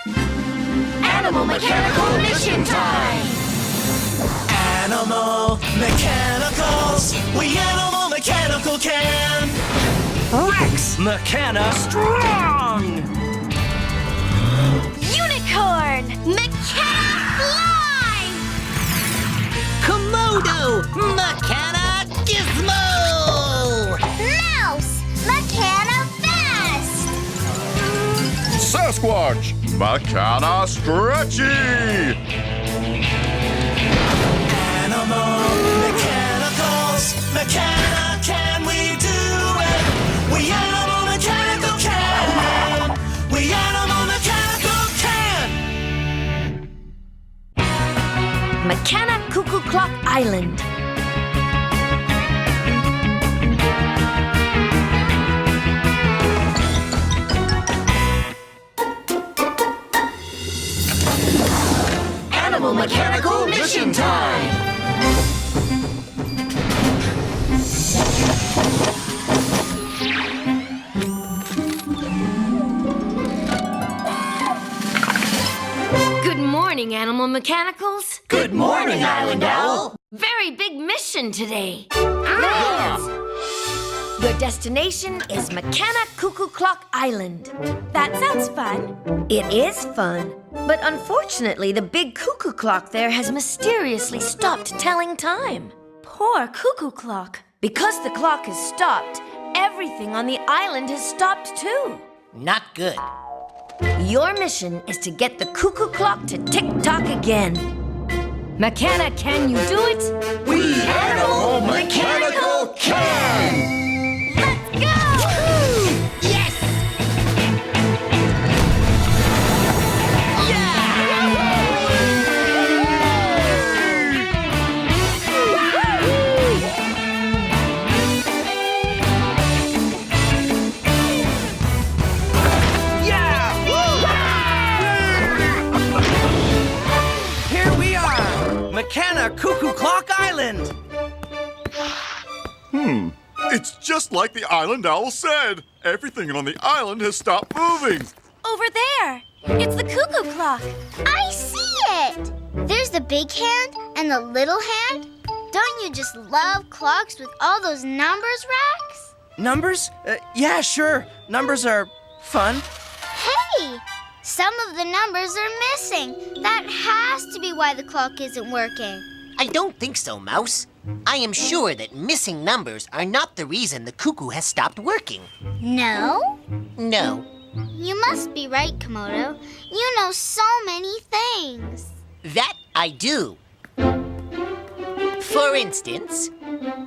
Animal Mechanical Mission Time! Animal Mechanicals, we Animal Mechanical can! Rex Mechana Strong! Unicorn! Mechana Fly! Komodo Mechana Gizmo! Mouse! Mechana Fast! Sasquatch, Mechana Stretchy! Animal Mechanicals, Mechana can we do it? We Animal Mechanical can! We Animal Mechanical can! Mechana Cuckoo Clock Island. Animal Mechanical Mission Time! Good morning, Animal Mechanicals. Good morning, Island Owl! Very big mission today. Your destination is Mechana Cuckoo Clock Island. That sounds fun. It is fun. But unfortunately, the big cuckoo clock there has mysteriously stopped telling time. Poor cuckoo clock. Because the clock has stopped, everything on the island has stopped too. Not good. Your mission is to get the cuckoo clock to tick-tock again. Mechana, can you do it? We Animal Mechanical can! Let's go! Yes! Here we are! Mechana Cuckoo Clock Island! It's just like the Island Owl said. Everything on the island has stopped moving. Over there! It's the cuckoo clock. I see it! There's the big hand and the little hand. Don't you just love clocks with all those numbers, Rex? Numbers? Yeah, sure. Numbers are fun. Hey! Some of the numbers are missing. That has to be why the clock isn't working. I don't think so, Mouse. I am sure that missing numbers are not the reason the cuckoo has stopped working. No? No. You must be right, Komodo. You know so many things. That I do. For instance,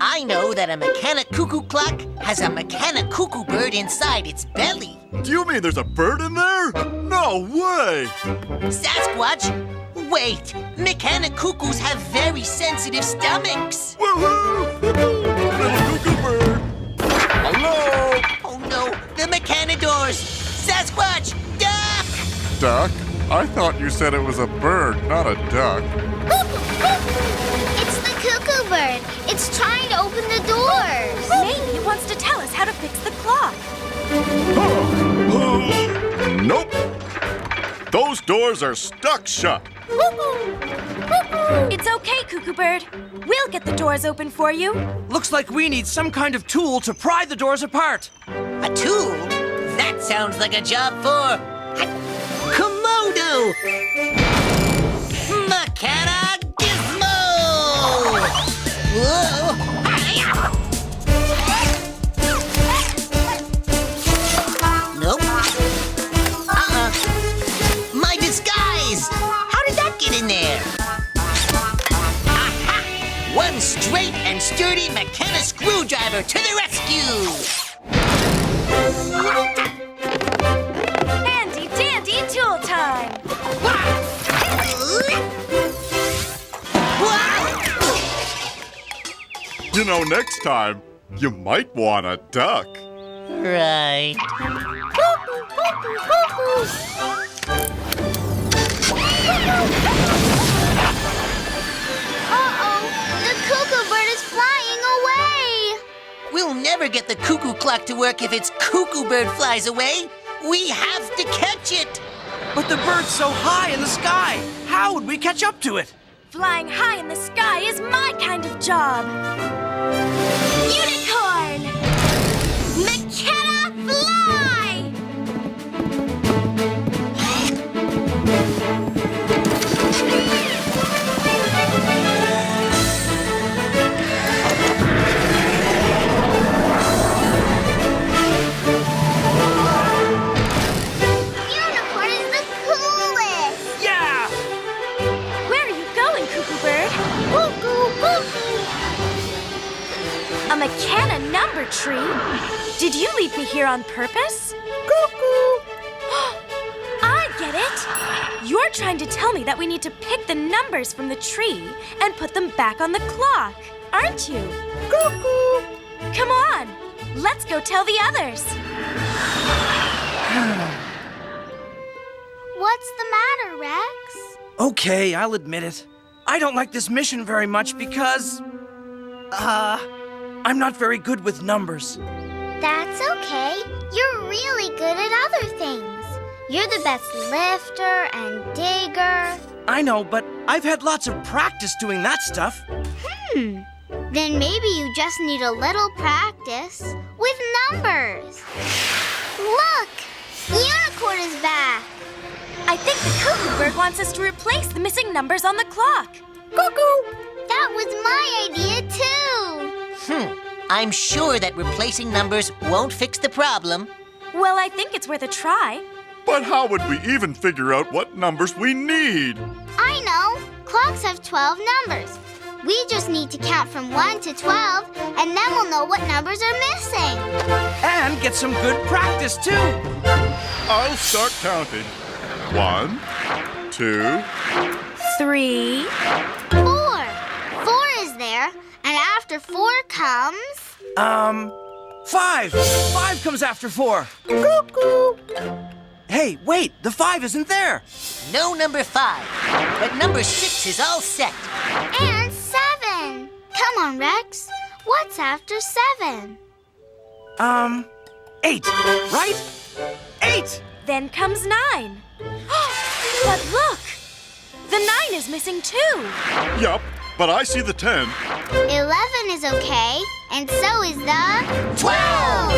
I know that a Mechana Cuckoo Clock has a Mechana Cuckoo bird inside its belly. Do you mean there's a bird in there? No way! Sasquatch, wait! Mechana Cuckoos have very sensitive stomachs. Woohoo! Little cuckoo bird! Hello? Oh no, the Mechana doors! Sasquatch, duck! Duck? I thought you said it was a bird, not a duck. It's the cuckoo bird. It's trying to open the doors. Maybe it wants to tell us how to fix the clock. Nope. Those doors are stuck shut. It's okay, Cuckoo Bird. We'll get the doors open for you. Looks like we need some kind of tool to pry the doors apart. A tool? That sounds like a job for Komodo! Mechana Gizmo! Whoa! Nope. My disguise! How did that get in there? Aha! One straight and sturdy Mechana screwdriver to the rescue! Handy dandy tool time. You know, next time, you might want a duck. Right. Uh-oh! The cuckoo bird is flying away! We'll never get the cuckoo clock to work if its cuckoo bird flies away. We have to catch it. But the bird's so high in the sky. How would we catch up to it? Flying high in the sky is my kind of job. Unicorn! Mechana fly! Unicorn is the coolest! Yeah! Where are you going, Cuckoo Bird? Cuckoo, cuckoo! A Mechana number tree? Did you leave me here on purpose? Cuckoo! I get it! You're trying to tell me that we need to pick the numbers from the tree and put them back on the clock, aren't you? Cuckoo! Come on, let's go tell the others. What's the matter, Rex? Okay, I'll admit it. I don't like this mission very much because... I'm not very good with numbers. That's okay. You're really good at other things. You're the best lifter and digger. I know, but I've had lots of practice doing that stuff. Then maybe you just need a little practice with numbers. Look! Unicorn is back! I think the Cuckoo Bird wants us to replace the missing numbers on the clock. Cuckoo! That was my idea, too! I'm sure that replacing numbers won't fix the problem. Well, I think it's worth a try. But how would we even figure out what numbers we need? I know! Clocks have 12 numbers. We just need to count from 1 to 12, and then we'll know what numbers are missing. And get some good practice, too. I'll start counting. 1, 2, 3. 4. 4 is there, and after 4 comes... 5. 5 comes after 4. Cuckoo! Hey, wait, the 5 isn't there. No number 5, but number 6 is all set. And 7. Come on, Rex. What's after 7? 8, right? 8! Then comes 9. But look! The 9 is missing too. Yup, but I see the 10. 11 is okay, and so is the... 12!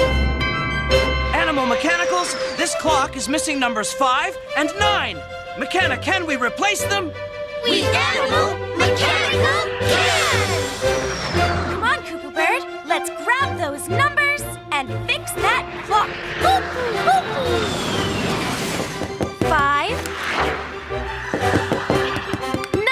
Animal Mechanicals, this clock is missing numbers 5 and 9. Mechana, can we replace them? We animal mechanical can! Come on, Cuckoo Bird. Let's grab those numbers and fix that clock. 5, 9.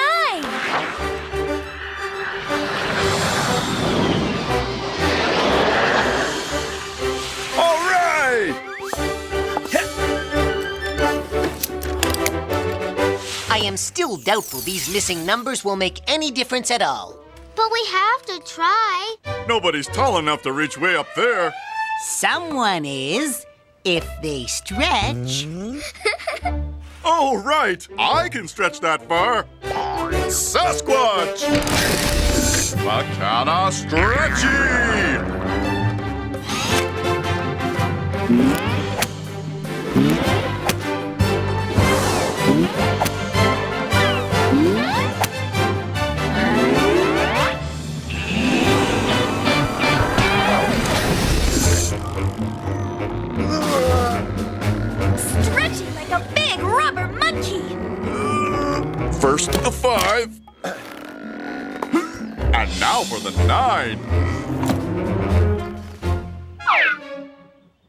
All right! I am still doubtful these missing numbers will make any difference at all. But we have to try. Nobody's tall enough to reach way up there. Someone is, if they stretch. Oh, right. I can stretch that far. Sasquatch! Mechana stretchy! Stretching like a big rubber monkey. First the 5. And now for the 9.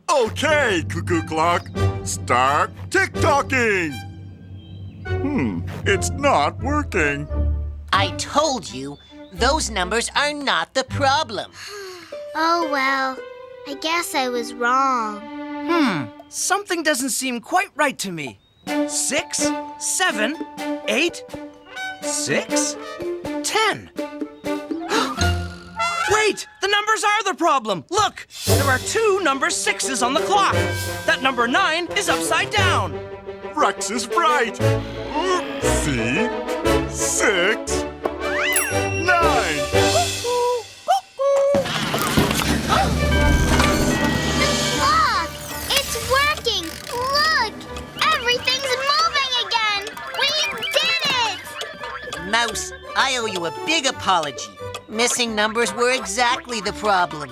Okay, Cuckoo Clock. Start tick-tocking. It's not working. I told you, those numbers are not the problem. Oh, well. I guess I was wrong. Something doesn't seem quite right to me. 6, 7, 8, 6, 10. Wait! The numbers are the problem! Look! There are 2 number 6s on the clock. That number 9 is upside down. Rex is right. See? 6, 9. Look! It's working! Look! Everything's moving Mouse, I owe you a big apology. Missing numbers were exactly the problem.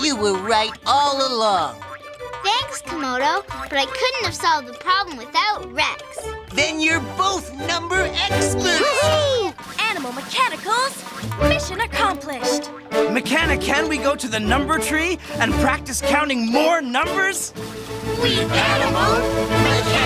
You were right all along. Thanks, Komodo, but I couldn't have solved the problem without Rex. Then you're both number experts! Animal Mechanicals, mission accomplished. Mechana, can we go to the number tree and practice counting more numbers? We animal mechanical.